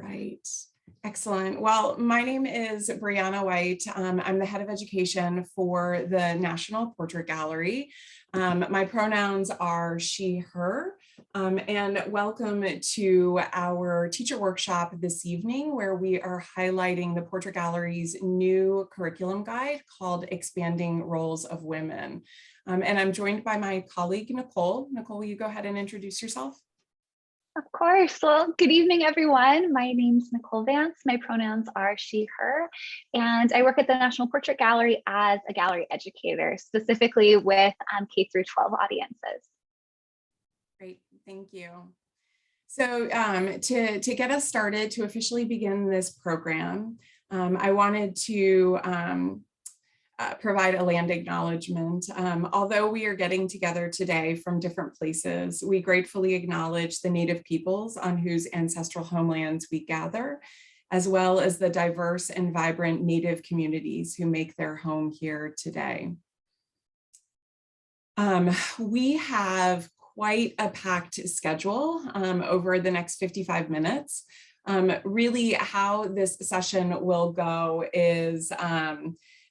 Right. Excellent. Well, my name is Brianna White. I'm the head of education for the National Portrait Gallery. My pronouns are she, her, and welcome to our teacher workshop this evening, where we are highlighting the Portrait Gallery's new curriculum guide called Expanding Roles of Women. And I'm joined by my colleague, Nicole. Nicole, will you go ahead and introduce yourself? Of course. Well, good evening, everyone. My name's Nicole Vance. My pronouns are she, her, and I work at the National Portrait Gallery as a gallery educator, specifically with K through 12 audiences. Great, thank you. So to get us started, to officially begin this program, I wanted to provide a land acknowledgement. Although we are getting together today from different places, we gratefully acknowledge the Native peoples on whose ancestral homelands we gather, as well as the diverse and vibrant Native communities who make their home here today. We have quite a packed schedule over the next 55 minutes. Really how this session will go is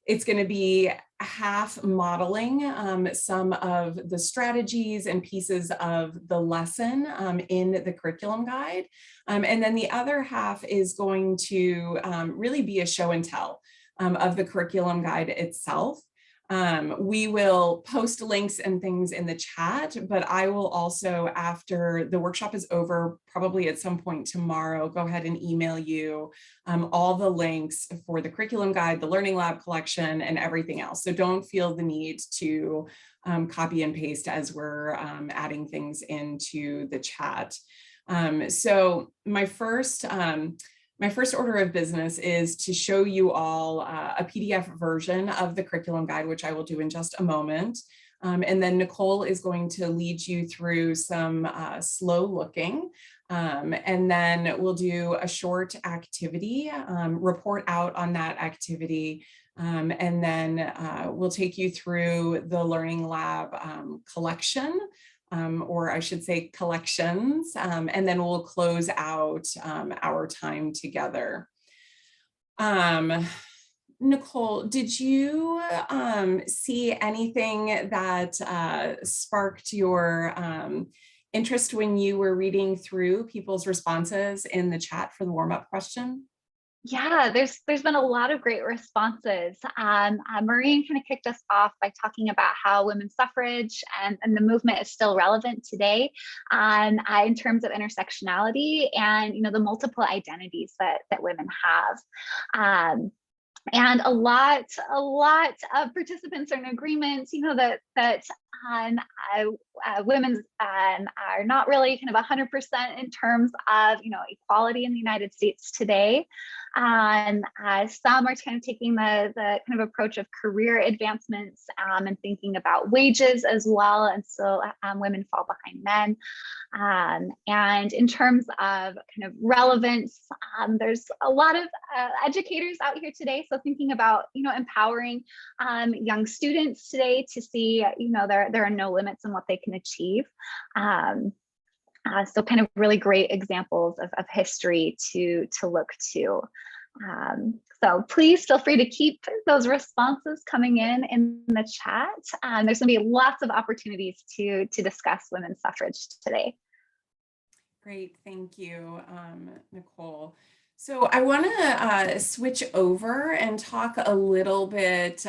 it's going to be half modeling some of the strategies and pieces of the lesson in the curriculum guide. And then the other half is going to really be a show and tell of the curriculum guide itself. We will post links and things in the chat, but I will also, after the workshop is over, probably at some point tomorrow, go ahead and email you all the links for the curriculum guide, the Learning Lab collection, and everything else. So don't feel the need to copy and paste as we're adding things into the chat. So my first order of business is to show you all a PDF version of the curriculum guide, which I will do in just a moment. And then Nicole is going to lead you through some slow looking. And then we'll do a short activity, report out on that activity. And then we'll take you through the Learning Lab collection. Or I should say collections, and then we'll close out our time together. Nicole, did you see anything that sparked your interest when you were reading through people's responses in the chat for the warm-up question? Yeah, there's been a lot of great responses. Maureen kind of kicked us off by talking about how women's suffrage and the movement is still relevant today in terms of intersectionality and the multiple identities that women have. And a lot of participants are in agreement, that women are not really kind of 100% in terms of, equality in the United States today. Some are kind of taking the kind of approach of career advancements and thinking about wages as well. And so women fall behind men. And in terms of kind of relevance, there's a lot of educators out here today. So thinking about, empowering young students today to see, there are no limits on what they can achieve. So kind of really great examples of history to look to. So please feel free to keep those responses coming in the chat. There's going to be lots of opportunities to discuss women's suffrage today. Great, thank you, Nicole. So I want to switch over and talk a little bit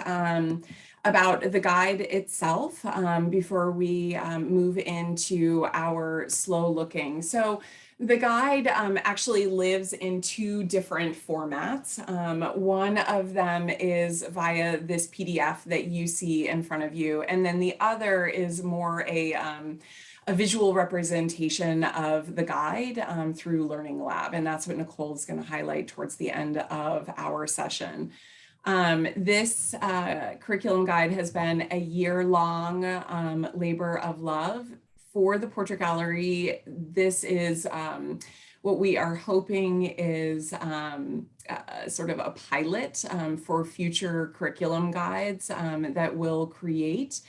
about the guide itself before we move into our slow looking. So the guide actually lives in two different formats. One of them is via this PDF that you see in front of you, and then the other is more a visual representation of the guide through Learning Lab, and that's what Nicole is going to highlight towards the end of our session. This curriculum guide has been a year-long labor of love for the Portrait Gallery. This is what we are hoping is sort of a pilot for future curriculum guides that we'll create.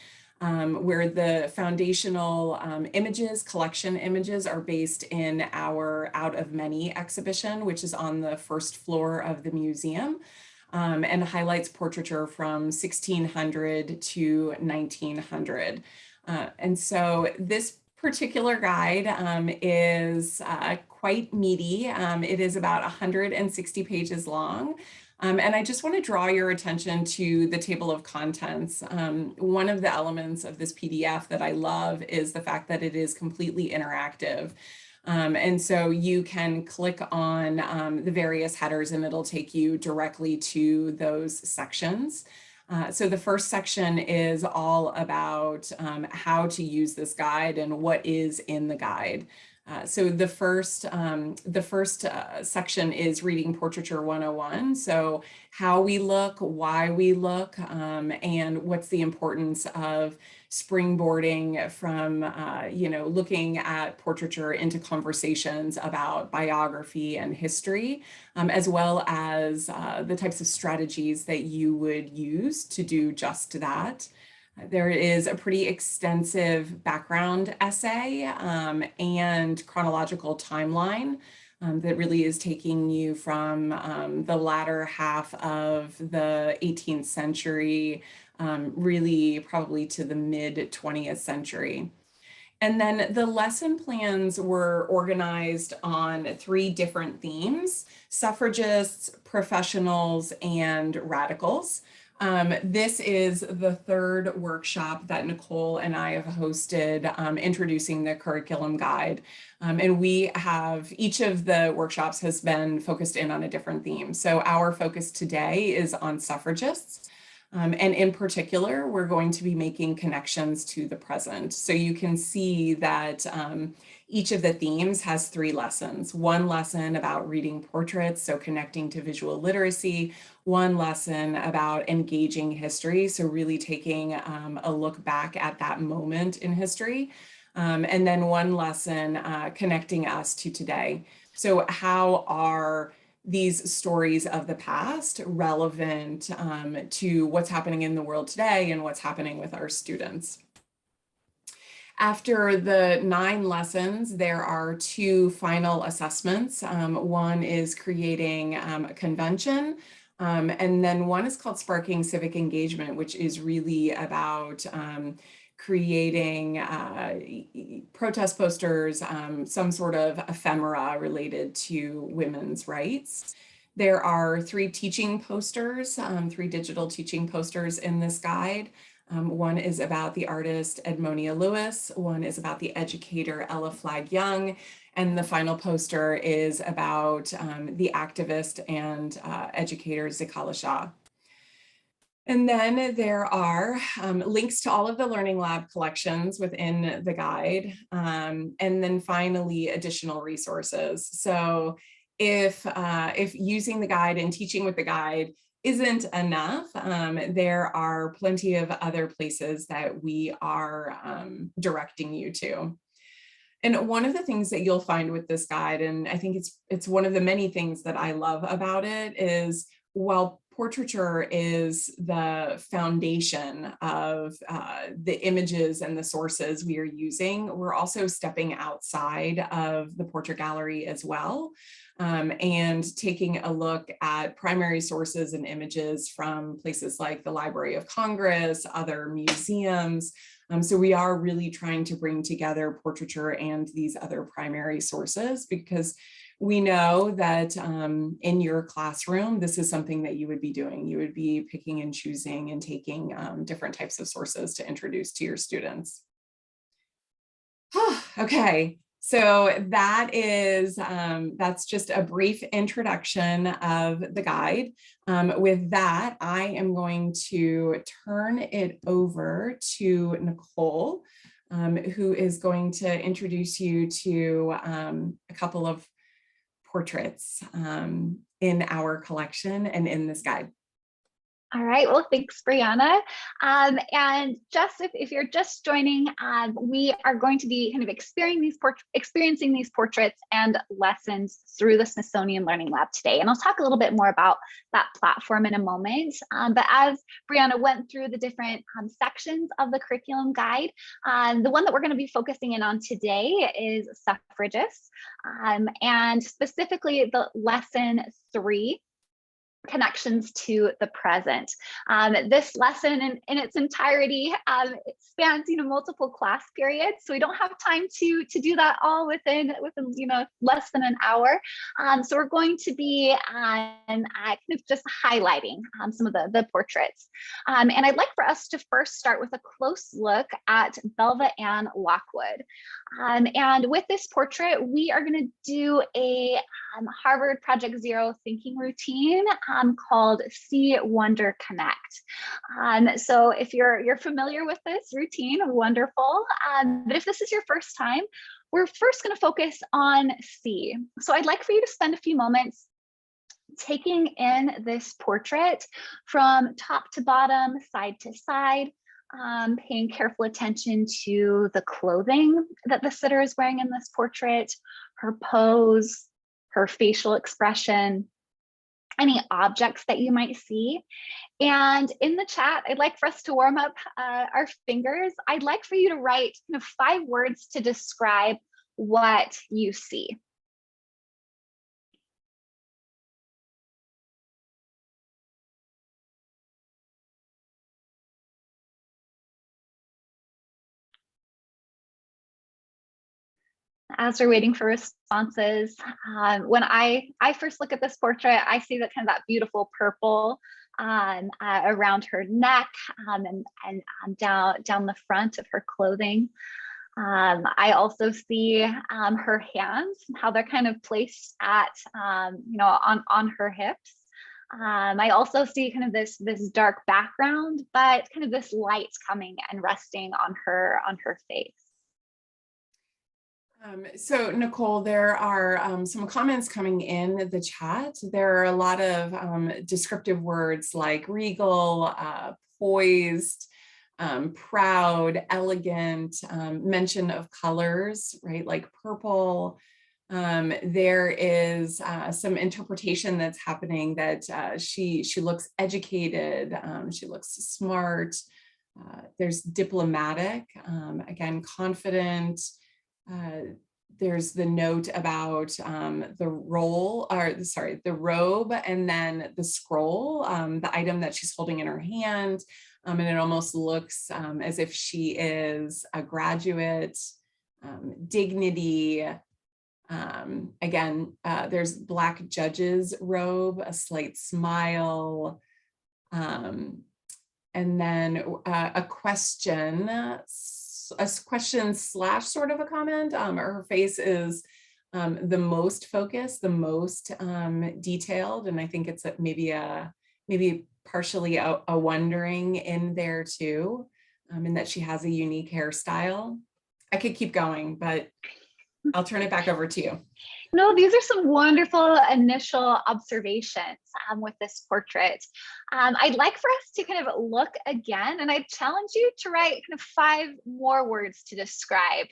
where the foundational images, collection images, are based in our Out of Many exhibition, which is on the first floor of the museum, and highlights portraiture from 1600 to 1900. And so this particular guide is quite meaty. It is about 160 pages long. And I just want to draw your attention to the table of contents. One of the elements of this PDF that I love is the fact that it is completely interactive. And so you can click on the various headers and it'll take you directly to those sections. So the first section is all about how to use this guide and what is in the guide. So the first section is reading Portraiture 101. So how we look, why we look, and what's the importance of springboarding from, looking at portraiture into conversations about biography and history, as well as the types of strategies that you would use to do just that. There is a pretty extensive background essay and chronological timeline that really is taking you from the latter half of the 18th century, really probably to the mid 20th century. And then the lesson plans were organized on 3 different themes: suffragists, professionals, and radicals. This is the 3rd workshop that Nicole and I have hosted, introducing the curriculum guide. And we have, each of the workshops has been focused in on a different theme. So our focus today is on suffragists. And in particular, we're going to be making connections to the present. So you can see that each of the themes has 3 lessons. 1 lesson about reading portraits, so connecting to visual literacy. 1 lesson about engaging history, so really taking a look back at that moment in history. And then 1 lesson connecting us to today. So how are these stories of the past relevant to what's happening in the world today and what's happening with our students? After the 9 lessons, there are 2 final assessments. One is creating a convention, and then one is called Sparking Civic Engagement, which is really about creating protest posters, some sort of ephemera related to women's rights. There are 3 teaching posters, 3 digital teaching posters in this guide. One is about the artist Edmonia Lewis, one is about the educator Ella Flagg Young, and the final poster is about the activist and educator Zitkála-Šá. And then there are links to all of the Learning Lab collections within the guide, and then finally additional resources. So if using the guide and teaching with the guide isn't enough, there are plenty of other places that we are directing you to. And one of the things that you'll find with this guide, and I think it's one of the many things that I love about it, is while portraiture is the foundation of the images and the sources we are using, we're also stepping outside of the portrait gallery as well, and taking a look at primary sources and images from places like the Library of Congress, other museums. So we are really trying to bring together portraiture and these other primary sources, because we know that in your classroom, this is something that you would be doing. You would be picking and choosing and taking different types of sources to introduce to your students. Okay, so that's just a brief introduction of the guide. With that, I am going to turn it over to Nicole, who is going to introduce you to a couple of portraits in our collection and in this guide. All right, well, thanks, Brianna. And just if you're just joining, we are going to be kind of experiencing these portraits and lessons through the Smithsonian Learning Lab today. And I'll talk a little bit more about that platform in a moment. But as Brianna went through the different sections of the curriculum guide, the one that we're going to be focusing in on today is Suffragists, and specifically the lesson 3, connections to the present. This lesson in its entirety, it spans kind class periods, so we don't have time to do that all within less than an hour. So we're going to be kind of just highlighting some of the portraits. And I'd like for us to first start with a close look at Belva Ann Lockwood. And with this portrait, we are going to do a Harvard Project Zero thinking routine called See, Wonder, Connect. So if you're familiar with this routine, wonderful. But if this is your first time, we're first going to focus on see. So I'd like for you to spend a few moments taking in this portrait from top to bottom, side to side, paying careful attention to the clothing that the sitter is wearing in this portrait, her pose, her facial expression, any objects that you might see. And in the chat, I'd like for us to warm up our fingers. I'd like for you to write 5 words to describe what you see. As we're waiting for responses, when I first look at this portrait, I see that beautiful purple around her neck and down the front of her clothing. I also see her hands, how they're kind of placed at on her hips. I also see this dark background, but this light coming and resting on her face. So Nicole, there are some comments coming in the chat. There are a lot of descriptive words like regal, poised, proud, elegant, mention of colors, right? Like purple. There is some interpretation that's happening that she looks educated, she looks smart. There's diplomatic, again, confident. There's the note about the robe, and then the scroll, the item that she's holding in her hand. And it almost looks as if she is a graduate, dignity. Again, there's black judge's robe, a slight smile, and then a question slash sort of a comment. Her face is the most focused, the most detailed, and I think it's maybe partially a wondering in there too, in that she has a unique hairstyle. I could keep going, but I'll turn it back over to you. No, these are some wonderful initial observations with this portrait. I'd like for us to look again, and I challenge you to write 5 more words to describe.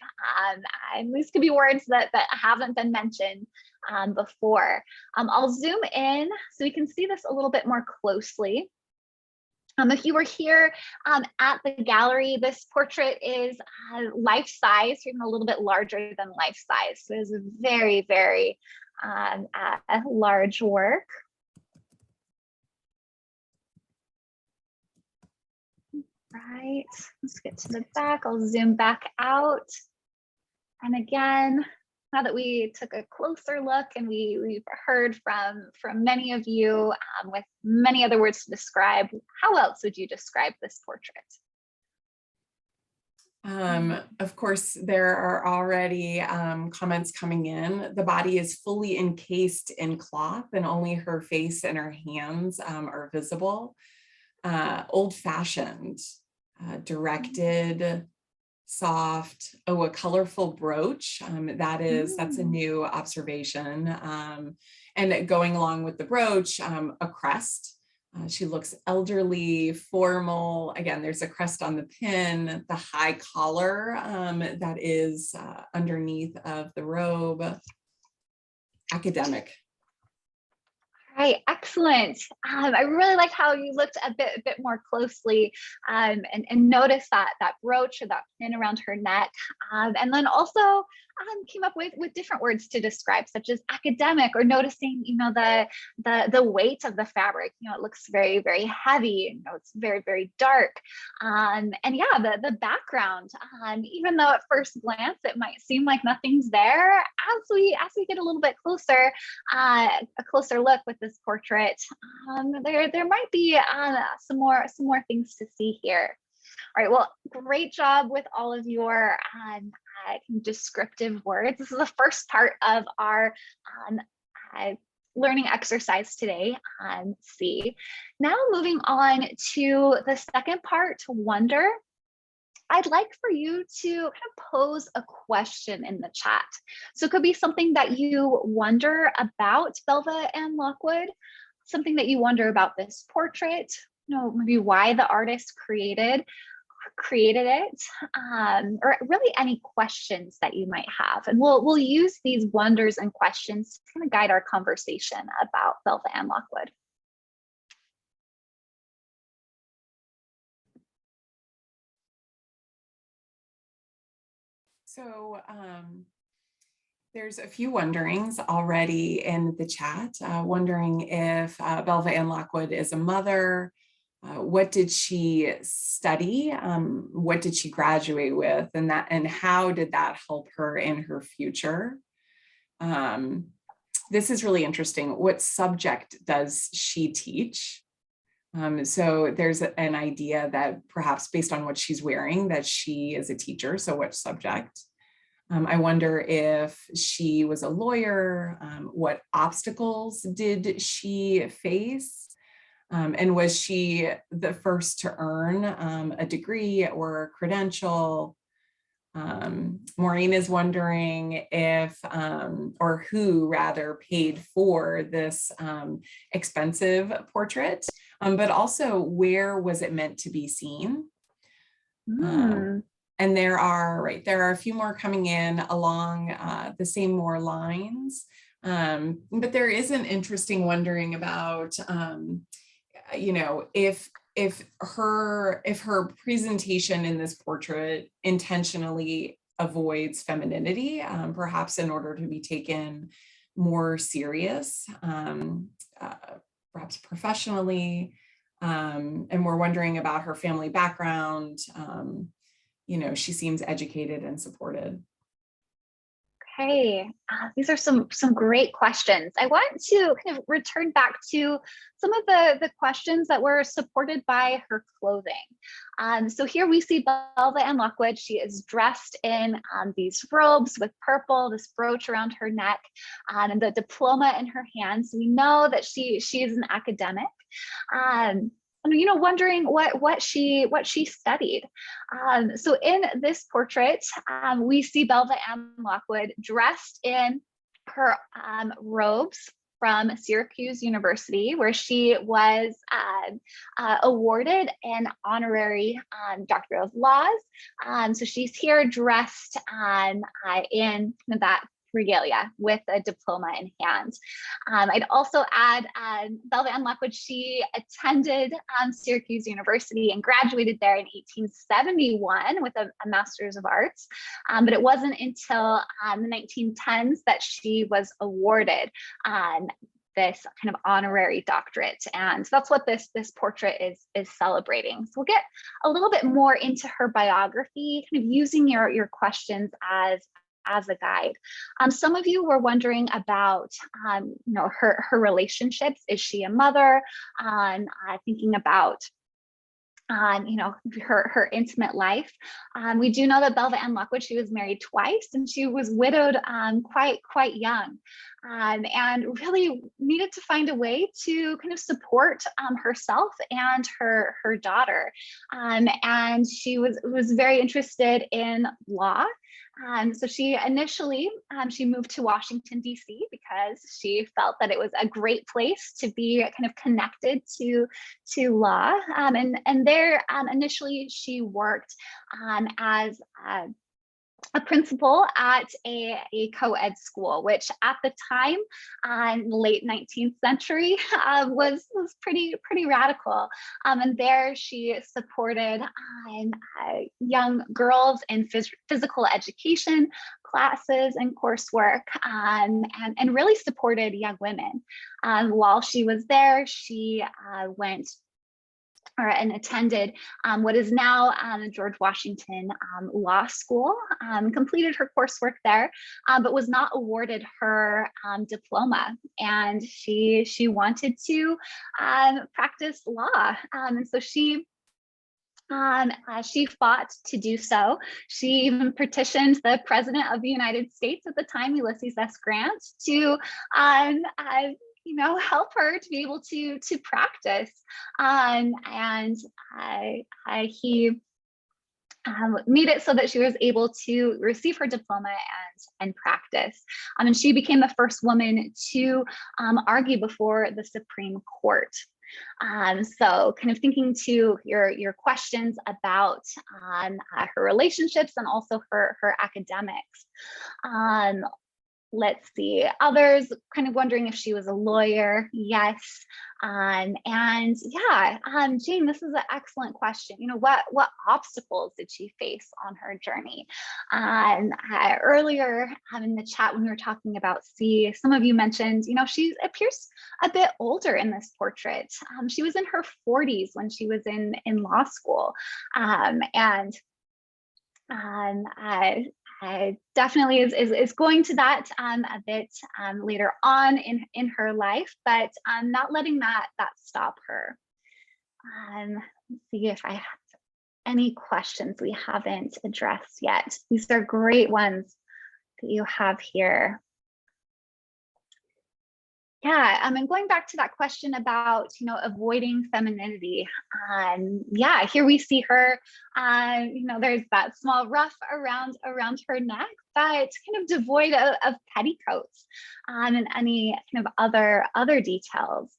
And these could be words that haven't been mentioned before. I'll zoom in so we can see this a little bit more closely. If you were here at the gallery, this portrait is life-size, or even a little bit larger than life-size. So it's a very, very large work. Right, let's get to the back. I'll zoom back out. And again, now that we took a closer look and we've heard from many of you with many other words to describe, how else would you describe this portrait? Of course, there are already comments coming in. The body is fully encased in cloth and only her face and her hands are visible. Old-fashioned, directed, soft. Oh, a colorful brooch. That's a new observation. And going along with the brooch, a crest. She looks elderly, formal. Again, there's a crest on the pin, the high collar that is underneath of the robe. Academic. Right, excellent. I really liked how you looked a bit more closely and noticed that brooch or that pin around her neck, and then also came up with different words to describe, such as academic, or noticing, the weight of the fabric. It looks very, very heavy. It's very, very dark, and yeah, the background. Even though at first glance it might seem like nothing's there, as we get a little bit closer, a closer look with this portrait, there might be some more things to see here. All right, well, great job with all of your descriptive words. This is the first part of our learning exercise today on C. Now moving on to the second part, wonder. I'd like for you to kind of pose a question in the chat. So it could be something that you wonder about Belva and Lockwood, something that you wonder about this portrait, maybe why the artist created it, or really any questions that you might have. And we'll use these wonders and questions to kind of guide our conversation about Belva and Lockwood. So there's a few wonderings already in the chat, wondering if Belva Ann Lockwood is a mother. What did she study? What did she graduate with? And how did that help her in her future? This is really interesting. What subject does she teach? So there's an idea that perhaps based on what she's wearing, that she is a teacher. So what subject? I wonder if she was a lawyer. What obstacles did she face? And was she the first to earn a degree or a credential? Maureen is wondering if, or who rather, paid for this expensive portrait, but also where was it meant to be seen? And there are a few more coming in along the same more lines, but there is an interesting wondering about, if her presentation in this portrait intentionally avoids femininity, perhaps in order to be taken more serious, perhaps professionally, and we're wondering about her family background. She seems educated and supported. Okay, these are some great questions. I want to kind of return back to some of the questions that were supported by her clothing. So here we see Belva Ann Lockwood. She is dressed in these robes with purple, this brooch around her neck, and the diploma in her hands. We know that she is an academic. Wondering what she studied. So in this portrait, we see Belva Ann Lockwood dressed in her robes from Syracuse University, where she was awarded an honorary Doctor of Laws. So she's here dressed in that regalia with a diploma in hand. I'd also add Belva Ann Lockwood, she attended Syracuse University and graduated there in 1871 with a Master's of Arts, but it wasn't until the 1910s that she was awarded this kind of honorary doctorate. And so that's what this portrait is celebrating. So we'll get a little bit more into her biography, kind of using your questions as a guide. Some of you were wondering about her relationships. Is she a mother? Thinking about her intimate life. We do know that Belva Ann Lockwood, she was married twice, and she was widowed quite young, and really needed to find a way to kind of support herself and her daughter. And she was very interested in law. So she initially, she moved to Washington, D.C. because she felt that it was a great place to be kind of connected to law. And there initially she worked as a principal at a co-ed school, which at the time, late 19th century, was pretty radical. And there she supported young girls in physical education classes and coursework, and really supported young women. While she was there, she went and attended what is now George Washington Law School, completed her coursework there, but was not awarded her diploma. And she wanted to practice law. And so she fought to do so. She even petitioned the President of the United States at the time, Ulysses S. Grant, to help her to be able to practice. And he made it so that she was able to receive her diploma and practice. And she became the first woman to argue before the Supreme Court. So kind of thinking to your questions about her relationships and also her academics. Let's see, others kind of wondering if she was a lawyer. Yes. And yeah, Jane, this is an excellent question. What obstacles did she face on her journey? Earlier in the chat when we were talking about C, some of you mentioned, she appears a bit older in this portrait. She was in her 40s when she was in law school. Definitely is going to that a bit later on in her life, but not letting that stop her. Let's see if I have any questions we haven't addressed yet. These are great ones that you have here. Yeah, and going back to that question about, avoiding femininity. Yeah, here we see her, there's that small ruff around her neck, but kind of devoid of petticoats and any kind of other details.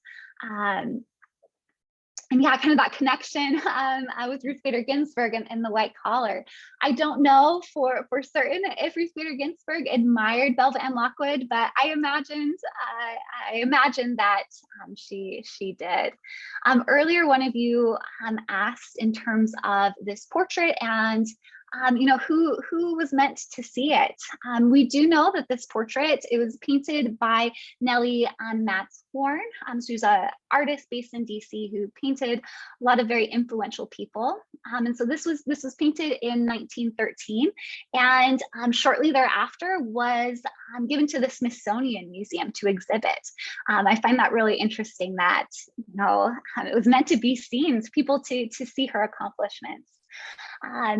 And yeah, kind of that connection with Ruth Bader Ginsburg and the white collar. I don't know for certain if Ruth Bader Ginsburg admired Belva Ann Lockwood, but I imagined that she did. Earlier, one of you asked in terms of this portrait and who was meant to see it. We do know that this portrait, it was painted by Nellie Matzhorn. She's an artist based in DC who painted a lot of very influential people. And so this was painted in 1913, and shortly thereafter was given to the Smithsonian Museum to exhibit. I find that really interesting that it was meant to be seen, for people to see her accomplishments.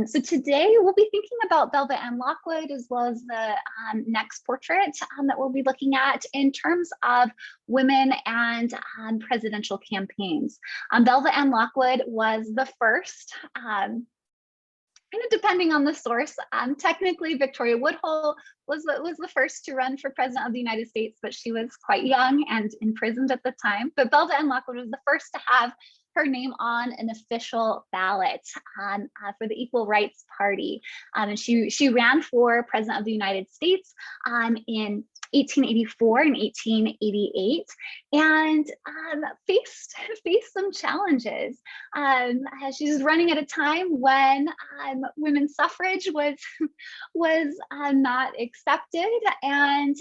So today we'll be thinking about Belva Ann Lockwood, as well as the next portrait that we'll be looking at in terms of women and presidential campaigns. Belva Ann Lockwood was the first, kind of depending on the source. Technically, Victoria Woodhull was the first to run for president of the United States, but she was quite young and imprisoned at the time. But Belva Ann Lockwood was the first to have her name on an official ballot for the Equal Rights Party. And she ran for president of the United States in 1884 and 1888, and faced some challenges. She was running at a time when women's suffrage was not accepted, and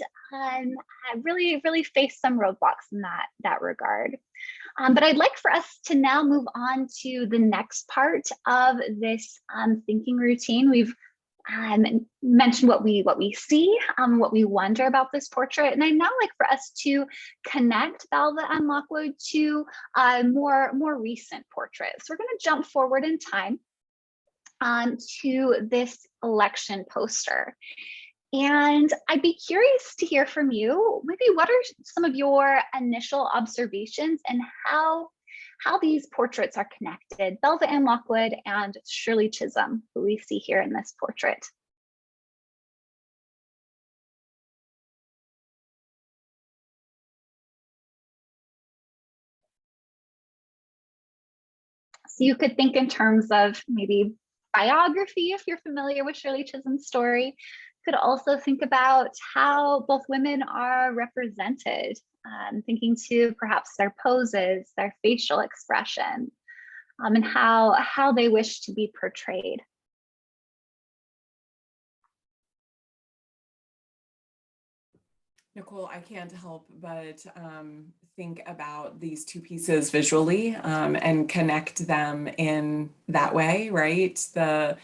really faced some roadblocks in that regard. But I'd like for us to now move on to the next part of this thinking routine. We've mentioned what we see, what we wonder about this portrait, and I'd now like for us to connect Belva Ann Lockwood to more recent portraits. We're going to jump forward in time to this election poster. And I'd be curious to hear from you, maybe what are some of your initial observations and how these portraits are connected, Belva Ann Lockwood and Shirley Chisholm, who we see here in this portrait. So you could think in terms of maybe biography, if you're familiar with Shirley Chisholm's story. You could also think about how both women are represented, thinking to perhaps their poses, their facial expression, and how they wish to be portrayed. Nicole, I can't help but think about these two pieces visually and connect them in that way, right? The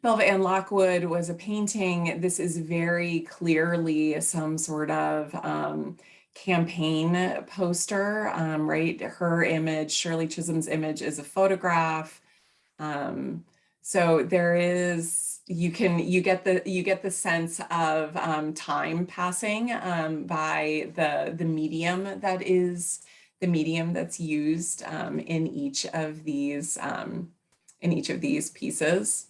Belva Ann Lockwood was a painting. This is very clearly some sort of campaign poster, right? Her image, Shirley Chisholm's image, is a photograph. So there is, you get the sense of time passing by the medium that is the medium that's used in each of these pieces.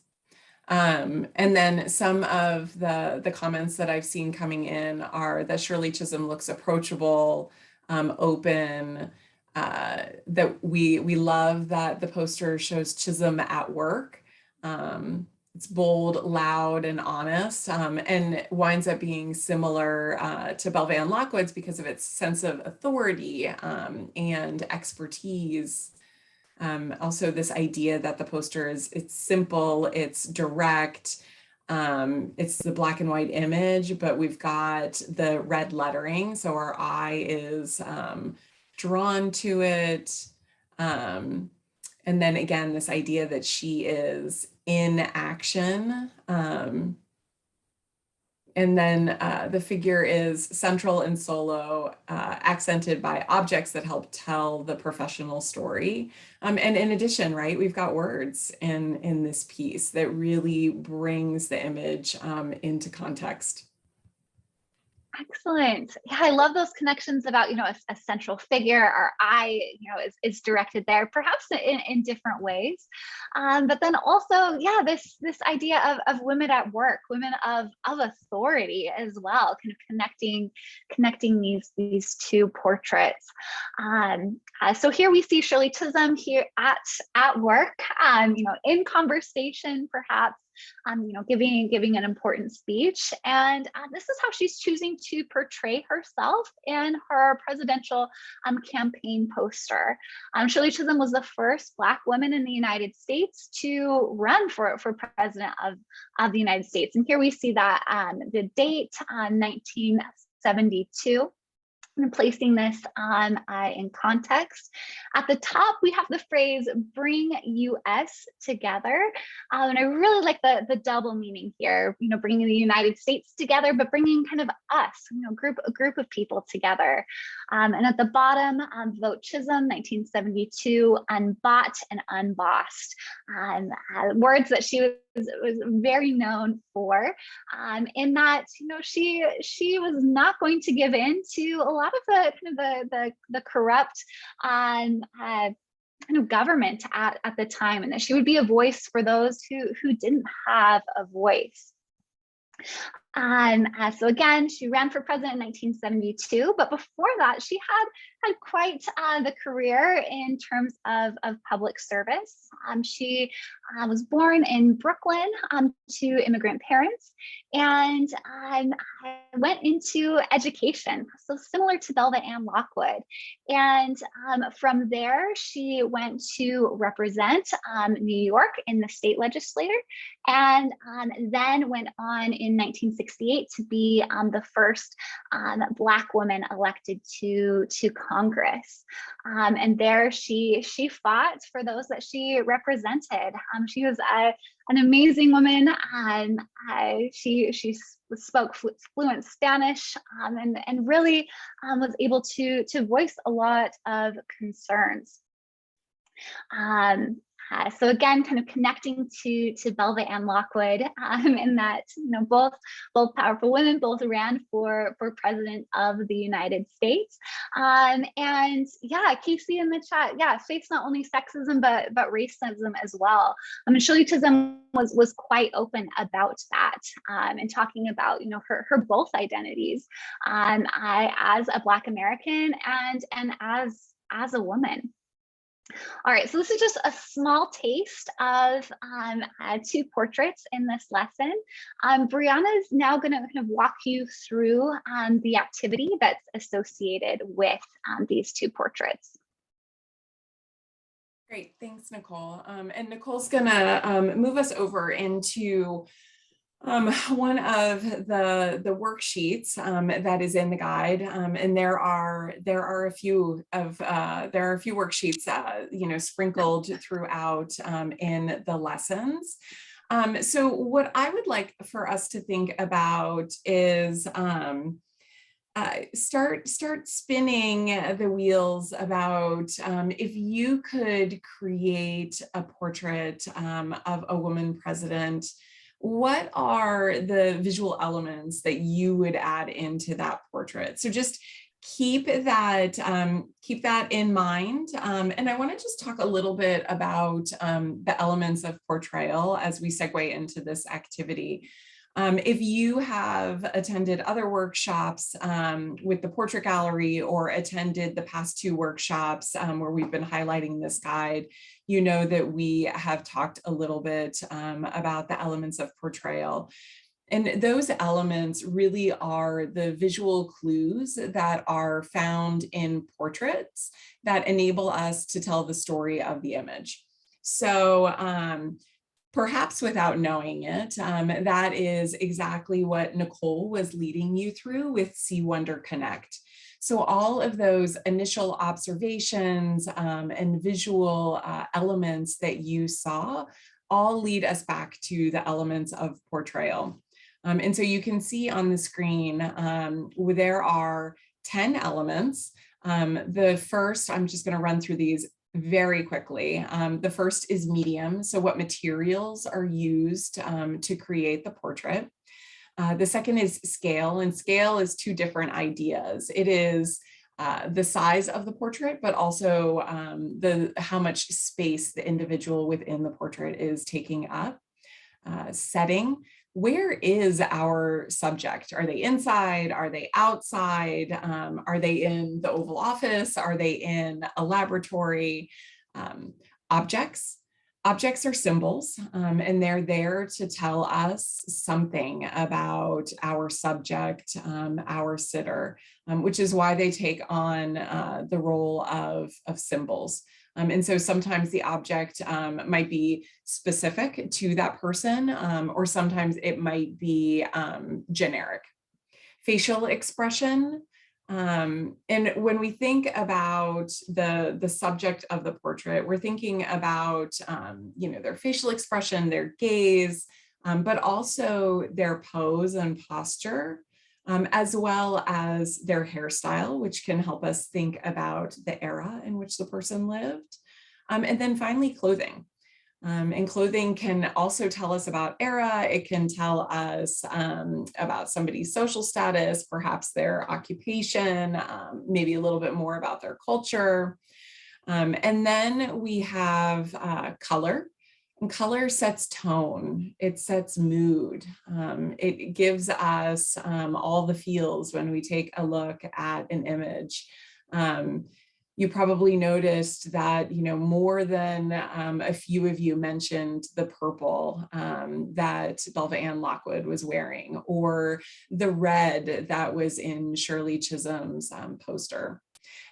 And then some of the comments that I've seen coming in are that Shirley Chisholm looks approachable, open, that we love that the poster shows Chisholm at work. It's bold, loud, and honest, and winds up being similar to Belva Ann Lockwood's because of its sense of authority and expertise. Also this idea that the poster it's simple, it's direct, it's the black and white image, but we've got the red lettering, so our eye is drawn to it. And then again, this idea that she is in action. And then the figure is central and solo, accented by objects that help tell the professional story. And in addition, right, we've got words in this piece that really brings the image into context. Excellent. Yeah, I love those connections about, a central figure. Our eye, is directed there, perhaps in different ways. But then also, yeah, this idea of women at work, women of authority as well, kind of connecting these two portraits. So here we see Shirley Chisholm here at work, in conversation, perhaps. Giving an important speech, and this is how she's choosing to portray herself in her presidential campaign poster. Shirley Chisholm was the first Black woman in the United States to run for president of the United States, and here we see that the date, 1972. And placing this in context. At the top, we have the phrase "bring US together," and I really like the double meaning here. Bringing the United States together, but bringing kind of us, a group of people together. And at the bottom, vote Chisholm, 1972, unbought and unbossed, words that she was very known for. In that, she was not going to give in to a lot of the corrupt kind of government at the time, and that she would be a voice for those who didn't have a voice. So again, she ran for president in 1972, but before that, she had quite the career in terms of public service. She was born in Brooklyn to immigrant parents, and went into education, so similar to Belva Ann Lockwood. And from there, she went to represent New York in the state legislature, and then went on in 1968 to be the first Black woman elected to Congress. And there she fought for those that she represented. She was an amazing woman. She spoke fluent Spanish, and really was able to voice a lot of concerns. So again, kind of connecting to Belva Ann Lockwood, in that both powerful women, both ran for president of the United States. And yeah, Casey in the chat, yeah, face not only sexism but racism as well. Shirley Chisholm was quite open about that, and talking about her both identities, as a Black American and as a woman. All right, so this is just a small taste of 2 portraits in this lesson. Brianna is now going to kind of walk you through the activity that's associated with these 2 portraits. Great, thanks, Nicole. And Nicole's gonna move us over into one of the worksheets that is in the guide, and there are a few worksheets you know, sprinkled throughout in the lessons. So what I would like for us to think about is start spinning the wheels about if you could create a portrait of a woman president. What are the visual elements that you would add into that portrait? So just keep that in mind. And I want to just talk a little bit about the elements of portrayal as we segue into this activity. If you have attended other workshops with the Portrait Gallery or attended the past 2 workshops where we've been highlighting this guide, you know that we have talked a little bit about the elements of portrayal. And those elements really are the visual clues that are found in portraits that enable us to tell the story of the image. So perhaps without knowing it, that is exactly what Nicole was leading you through with See, Wonder, Connect. So all of those initial observations and visual elements that you saw all lead us back to the elements of portrayal. And so you can see on the screen, there are 10 elements. The first, I'm just going to run through these very quickly. The first is medium. So what materials are used to create the portrait? The second is scale, and scale is 2 different ideas. It is the size of the portrait, but also how much space the individual within the portrait is taking up. Setting. Where is our subject? Are they inside? Are they outside? Are they in the Oval Office? Are they in a laboratory? Objects. Objects are symbols, and they're there to tell us something about our subject, our sitter, which is why they take on the role of symbols. And so sometimes the object might be specific to that person, or sometimes it might be generic. Facial expression. And when we think about the subject of the portrait, we're thinking about you know, their facial expression, their gaze, but also their pose and posture, as well as their hairstyle, which can help us think about the era in which the person lived. And then finally, clothing. And clothing can also tell us about era. It can tell us about somebody's social status, perhaps their occupation, maybe a little bit more about their culture. And then we have color. And color sets tone, it sets mood. It gives us all the feels when we take a look at an image. You probably noticed that, you know, more than a few of you mentioned the purple that Belva Ann Lockwood was wearing, or the red that was in Shirley Chisholm's poster.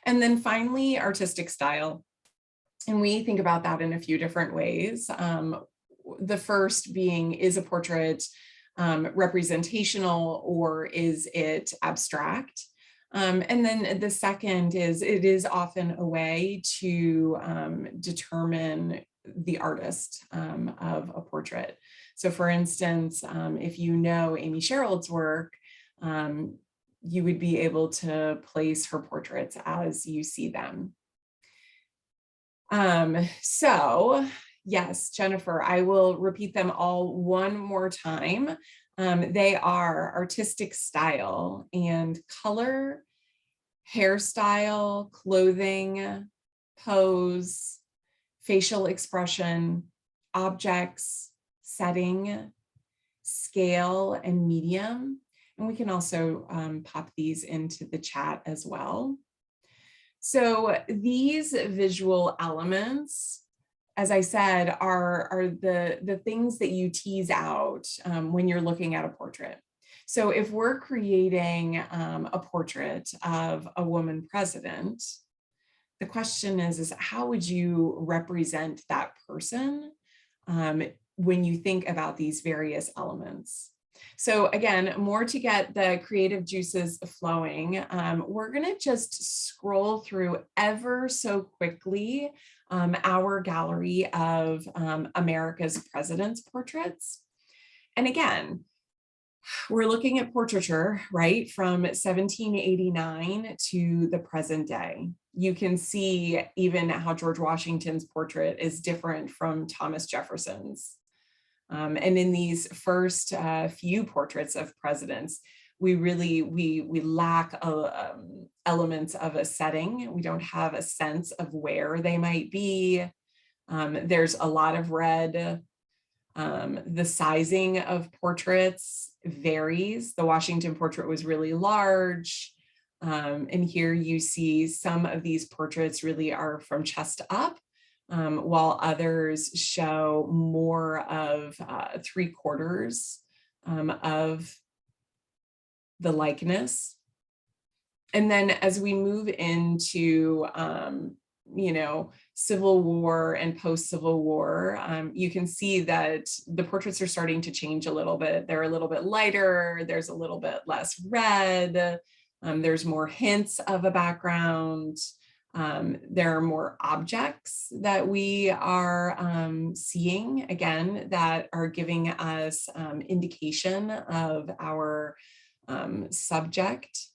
And then finally, artistic style. And we think about that in a few different ways. The first being, is a portrait representational, or is it abstract? And then the second is, it is often a way to determine the artist of a portrait. So for instance, if you know Amy Sherald's work, you would be able to place her portraits as you see them. So yes, Jennifer, I will repeat them all one more time. They are artistic style and color, hairstyle, clothing, pose, facial expression, objects, setting, scale, and medium. And we can also pop these into the chat as well. So these visual elements, as I said, are the things that you tease out when you're looking at a portrait. So if we're creating a portrait of a woman president, the question is how would you represent that person when you think about these various elements? So again, more to get the creative juices flowing, we're gonna just scroll through ever so quickly our gallery of America's presidents' portraits. And again, we're looking at portraiture, right, from 1789 to the present day. You can see even how George Washington's portrait is different from Thomas Jefferson's. And in these first few portraits of presidents, we lack elements of a setting. We don't have a sense of where they might be. There's a lot of red. The sizing of portraits varies. The Washington portrait was really large. And here you see some of these portraits really are from chest up, while others show more of 3/4 of the likeness. And then as we move into Civil War and post-Civil War, you can see that the portraits are starting to change a little bit. They're a little bit lighter, there's a little bit less red, there's more hints of a background, there are more objects that we are seeing, again, that are giving us indication of our subject.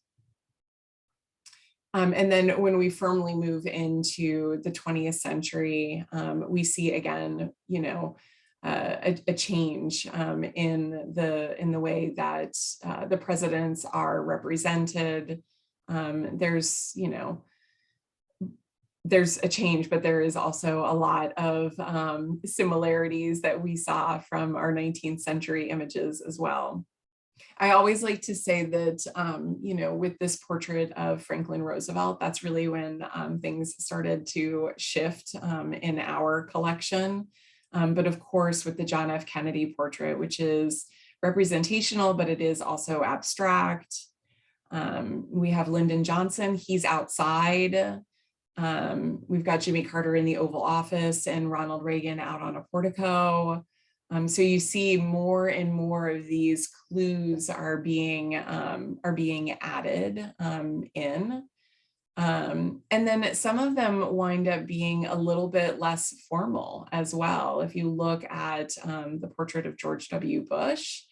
And then when we firmly move into the 20th century, we see again, a change in the way that the presidents are represented. There's a change, but there is also a lot of similarities that we saw from our 19th century images as well. I always like to say that, with this portrait of Franklin Roosevelt, that's really when things started to shift in our collection. But of course, with the John F. Kennedy portrait, which is representational, but it is also abstract. We have Lyndon Johnson, he's outside. We've got Jimmy Carter in the Oval Office and Ronald Reagan out on a portico. So you see more and more of these clues are being added in. And then some of them wind up being a little bit less formal as well. If you look at the portrait of George W. Bush,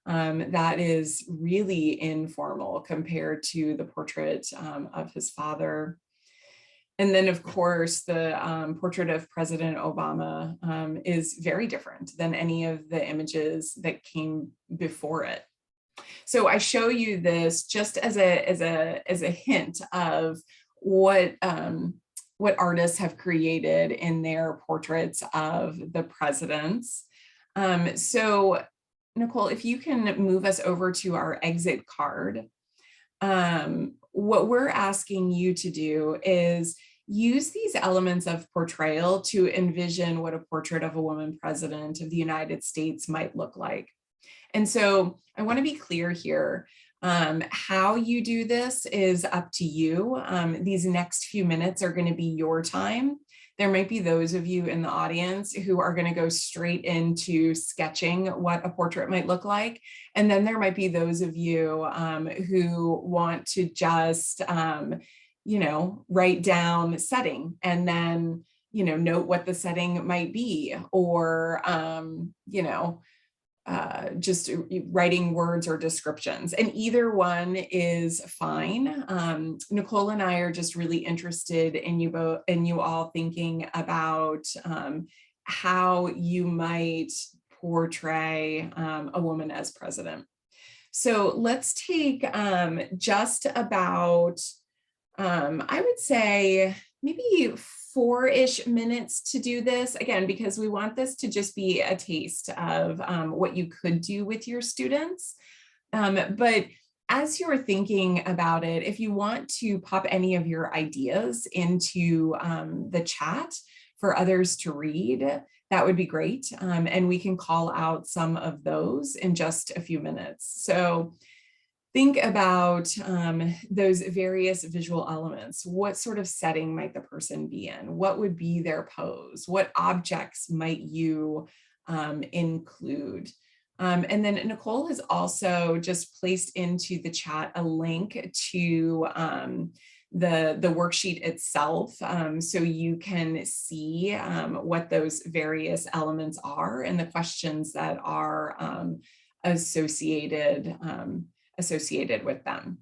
that is really informal compared to the portrait of his father. And then, of course, the portrait of President Obama is very different than any of the images that came before it. So I show you this just as a hint of what artists have created in their portraits of the presidents. So Nicole, if you can move us over to our exit card, what we're asking you to do is use these elements of portrayal to envision what a portrait of a woman president of the United States might look like. And so I want to be clear here. How you do this is up to you. These next few minutes are going to be your time. There might be those of you in the audience who are going to go straight into sketching what a portrait might look like. And then there might be those of you who want to just, write down setting and then, note what the setting might be, or, just writing words or descriptions, and either one is fine. Nicole and I are just really interested in you all thinking about how you might portray a woman as president. So let's take just about, I would say maybe 4-ish minutes to do this, again, because we want this to just be a taste of what you could do with your students. But as you're thinking about it, if you want to pop any of your ideas into the chat for others to read, that would be great. And we can call out some of those in just a few minutes. So think about those various visual elements. What sort of setting might the person be in? What would be their pose? What objects might you include? And then Nicole has also just placed into the chat a link to the worksheet itself, so you can see what those various elements are and the questions that are associated with them.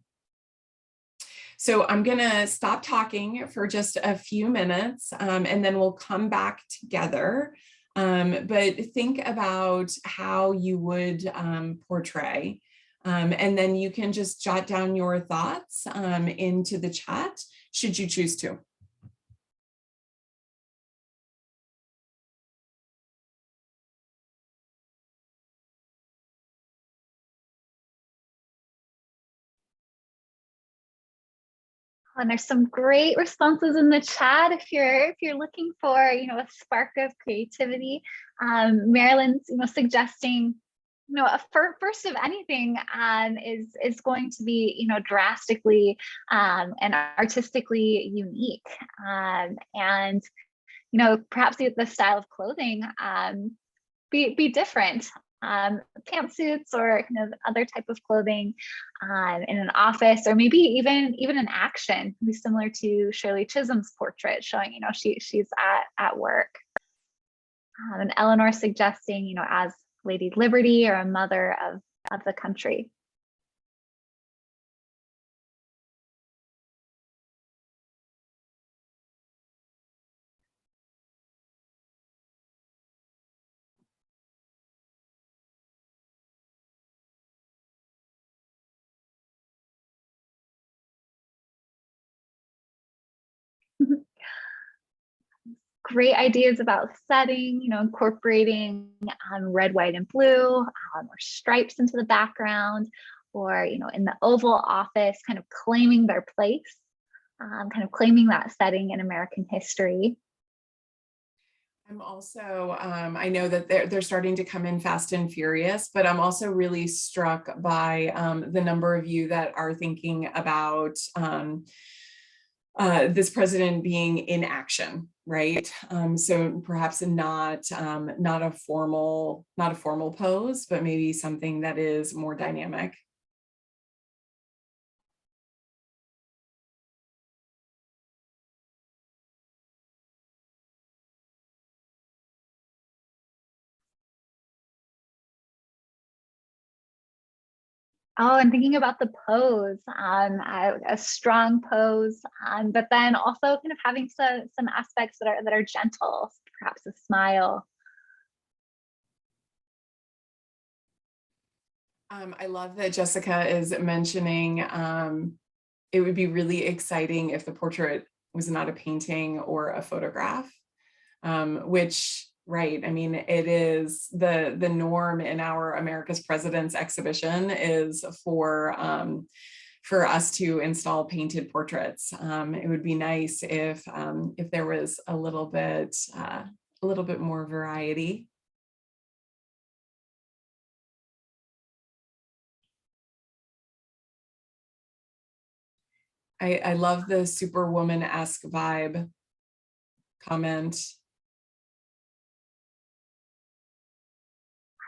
So I'm gonna stop talking for just a few minutes and then we'll come back together. But think about how you would portray. And then you can just jot down your thoughts into the chat, should you choose to. And there's some great responses in the chat if you're looking for a spark of creativity. Marilyn's suggesting first of anything is going to be drastically and artistically unique, and perhaps the style of clothing be different. Pantsuits or kind of other type of clothing in an office, or maybe even an action, be similar to Shirley Chisholm's portrait, showing she's at work. And Eleanor suggesting as Lady Liberty or a mother of the country. Great ideas about setting, incorporating red, white, and blue, or stripes into the background, or in the Oval Office, kind of claiming their place, kind of claiming that setting in American history. I'm also, I know that they're starting to come in fast and furious, but I'm also really struck by the number of you that are thinking about this president being in action, right? So perhaps not a formal pose, but maybe something that is more dynamic. Oh, and thinking about the pose, a strong pose, but then also kind of having some aspects that are gentle, perhaps a smile. I love that Jessica is mentioning it would be really exciting if the portrait was not a painting or a photograph, which, right, I mean, it is the norm in our America's Presidents exhibition is for us to install painted portraits. It would be nice if there was a little bit more variety. I love the Superwoman-esque vibe comment.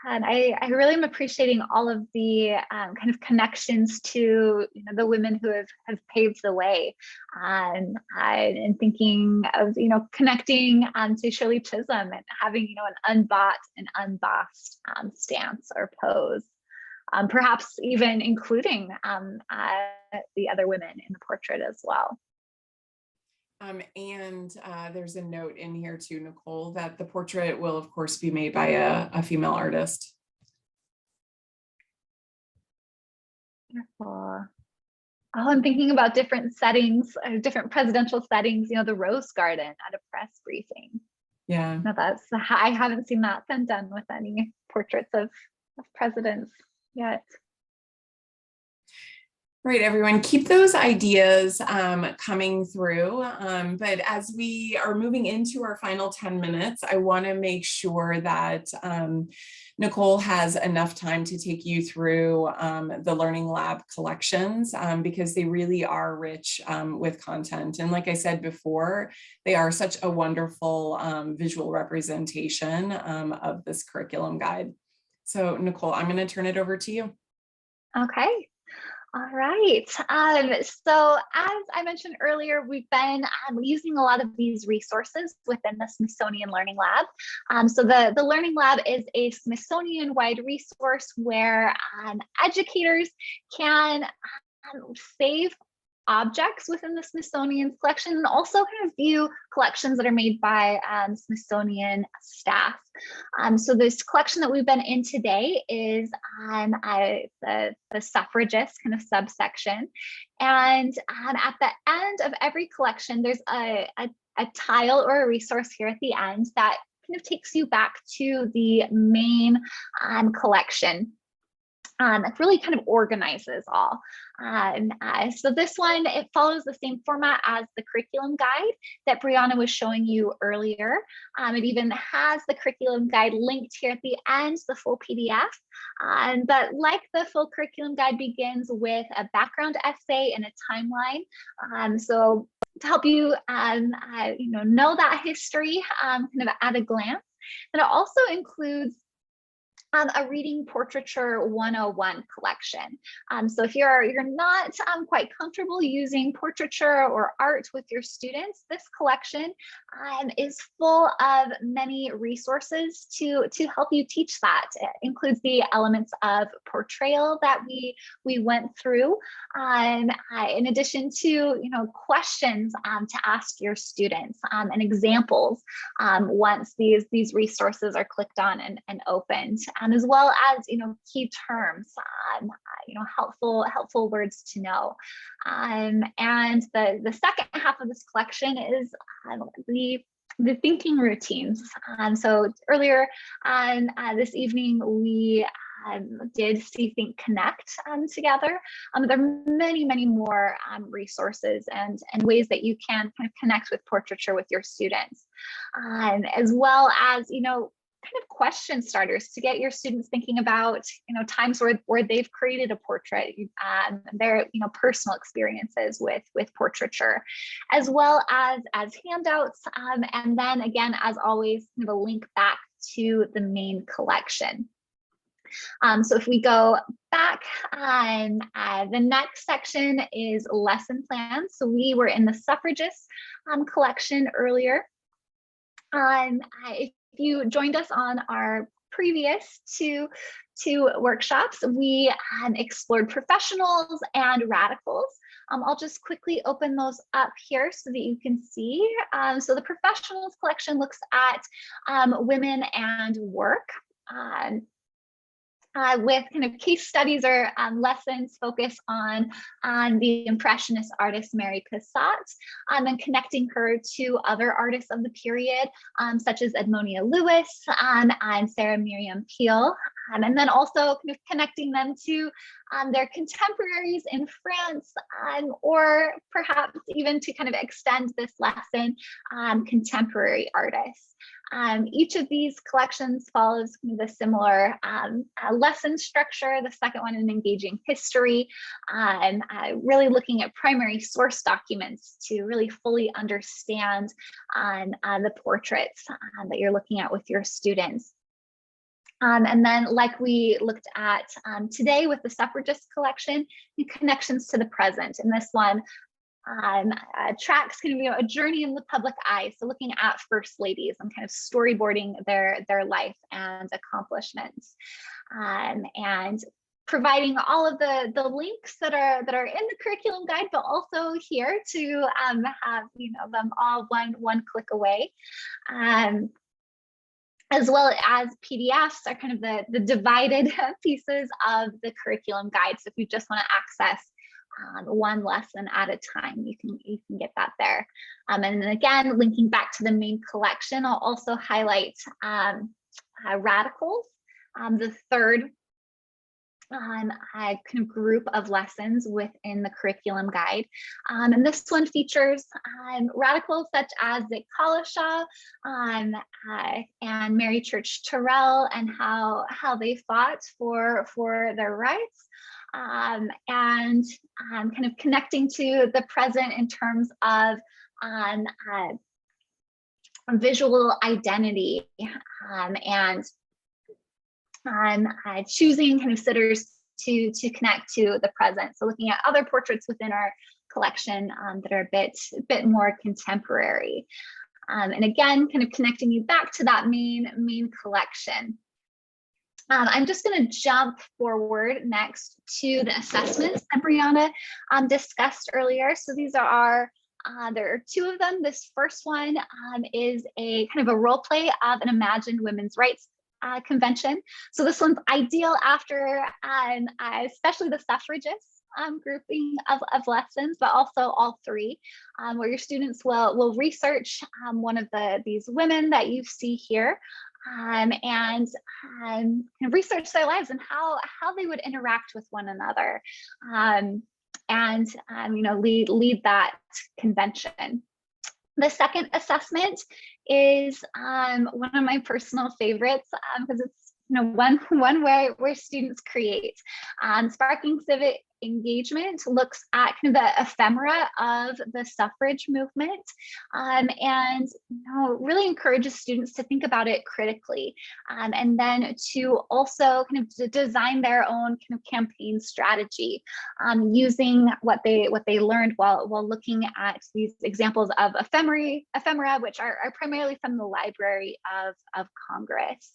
And I really am appreciating all of the kind of connections to the women who have paved the way, and thinking of connecting to Shirley Chisholm and having an unbought and unbossed stance or pose, perhaps even including the other women in the portrait as well. And there's a note in here too, Nicole, that the portrait will of course be made by a female artist. Beautiful. Oh, I'm thinking about different settings, different presidential settings, the Rose Garden at a press briefing. Yeah. No, I haven't seen that been done with any portraits of presidents yet. Right, everyone, keep those ideas coming through. But as we are moving into our final 10 minutes, I want to make sure that Nicole has enough time to take you through the Learning Lab collections because they really are rich with content. And like I said before, they are such a wonderful visual representation of this curriculum guide. So Nicole, I'm going to turn it over to you. Okay. All right. So as I mentioned earlier, we've been using a lot of these resources within the Smithsonian Learning Lab. So the Learning Lab is a Smithsonian-wide resource where educators can save objects within the Smithsonian collection and also kind of view collections that are made by Smithsonian staff. So this collection that we've been in today is the Suffragists kind of subsection. And at the end of every collection, there's a tile or a resource here at the end that kind of takes you back to the main collection. It really kind of organizes all. So this one, it follows the same format as the curriculum guide that Brianna was showing you earlier. It even has the curriculum guide linked here at the end, the full PDF. But like the full curriculum guide begins with a background essay and a timeline. So to help you, know that history kind of at a glance. And it also includes a reading portraiture 101 collection. So if you're not quite comfortable using portraiture or art with your students, this collection is full of many resources to help you teach that. It includes the elements of portrayal that we went through, in addition to questions to ask your students and examples once these resources are clicked on and opened. As well as key terms, helpful words to know. And the second half of this collection is the thinking routines. So earlier this evening we did See, Think, Connect together. There are many more resources and ways that you can kind of connect with portraiture with your students, as well as kind of question starters to get your students thinking about times where they've created a portrait, their personal experiences with portraiture, as well as handouts, and then again, as always, kind of a link back to the main collection. So if we go back, the next section is lesson plans. So we were in the Suffragists collection earlier. If you joined us on our previous two workshops, we explored professionals and radicals. I'll just quickly open those up here so that you can see. So the professionals collection looks at women and work. With kind of case studies or lessons focus on the Impressionist artist Mary Cassatt, and connecting her to other artists of the period, such as Edmonia Lewis and Sarah Miriam Peel, and then also kind of connecting them to their contemporaries in France, or perhaps even to kind of extend this lesson, contemporary artists. Each of these collections follows kind of a similar lesson structure. The second one, an engaging history, really looking at primary source documents to really fully understand the portraits that you're looking at with your students. And then, like we looked at today with the Suffragist collection, the connections to the present. And this one tracks kind of a journey in the public eye. So looking at first ladies and kind of storyboarding their life and accomplishments, and providing all of the links that are in the curriculum guide, but also here to have them all one click away. As well as PDFs are kind of the divided pieces of the curriculum guide. So if you just want to access one lesson at a time, you can get that there. And then again, linking back to the main collection, I'll also highlight radicals, the third a kind of group of lessons within the curriculum guide. And this one features radicals such as Zitkála-Šá and Mary Church Terrell, and how they fought for their rights, and kind of connecting to the present in terms of visual identity, and choosing kind of sitters to connect to the present. So looking at other portraits within our collection that are a bit more contemporary. And again, kind of connecting you back to that main collection. I'm just going to jump forward next to the assessments that Brianna discussed earlier. So these are there are two of them. This first one is a kind of a role play of an imagined women's rights convention. So this one's ideal after especially the suffragists grouping of lessons, but also all three, where your students will research one of these women that you see here, and research their lives and how they would interact with one another, and you know, lead that convention. The second assessment is one of my personal favorites, because it's, you know, one where students create. Sparking Civic Engagement looks at kind of the ephemera of the suffrage movement, and, you know, really encourages students to think about it critically, and then to also kind of design their own kind of campaign strategy, using what they learned while looking at these examples of ephemera, which are primarily from the Library of Congress,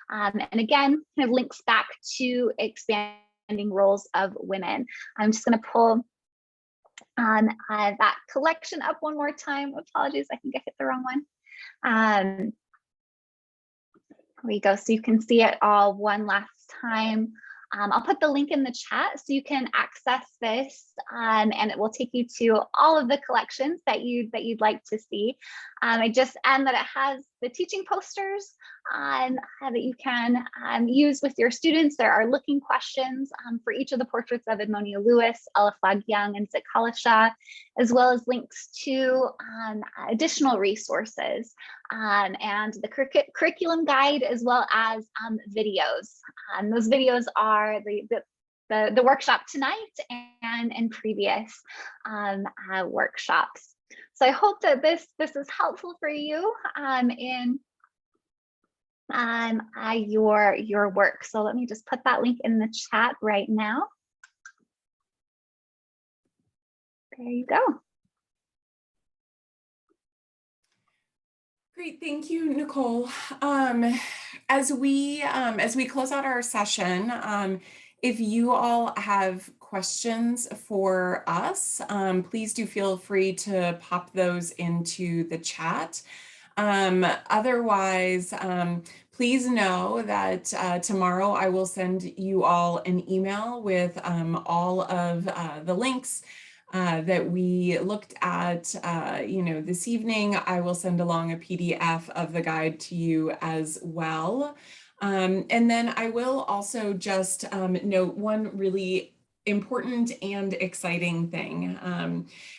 and again kind of links back to expanding roles of women. I'm just going to pull that collection up one more time. Apologies, I think I hit the wrong one. There we go. So you can see it all one last time. I'll put the link in the chat so you can access this, and it will take you to all of the collections that you'd like to see. I just add that it has the teaching posters that you can use with your students. There are looking questions for each of the portraits of Edmonia Lewis, Ella Flagg Young, and Zitkála-Šá, as well as links to additional resources, and the curriculum guide, as well as videos. Those videos are the workshop tonight and previous workshops. So I hope that this is helpful for you in your work. So let me just put that link in the chat right now. There you go. Great, thank you, Nicole. As we close out our session, if you all have questions for us, please do feel free to pop those into the chat. Otherwise, please know that tomorrow I will send you all an email with all of the links that we looked at, you know, this evening. I will send along a PDF of the guide to you as well. And then I will also just note one really important and exciting thing.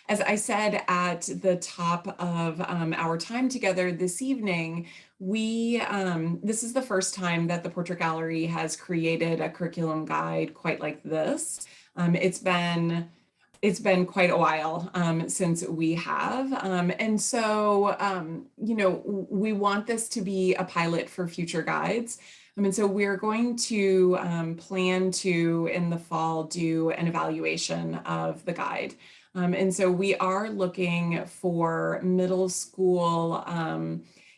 As I said at the top of our time together this evening, this is the first time that the Portrait Gallery has created a curriculum guide quite like this. It's been quite a while since we have. And so, you know, we want this to be a pilot for future guides. And so we're going to plan to, in the fall, do an evaluation of the guide. And so we are looking for middle school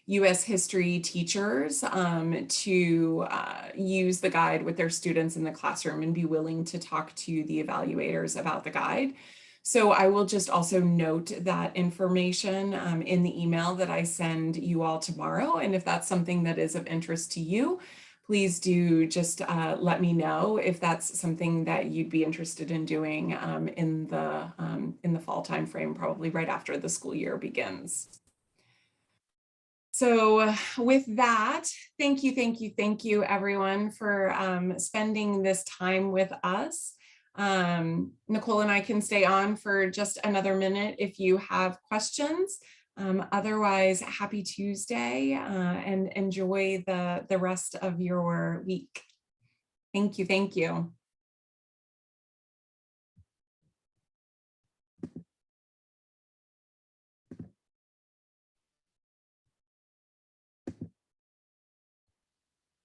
US history teachers to use the guide with their students in the classroom and be willing to talk to the evaluators about the guide. So I will just also note that information in the email that I send you all tomorrow. And if that's something that is of interest to you, please do just let me know if that's something that you'd be interested in doing in the fall timeframe, probably right after the school year begins. So with that, thank you, everyone, for spending this time with us. Nicole and I can stay on for just another minute if you have questions. Otherwise, happy Tuesday and enjoy the rest of your week. Thank you.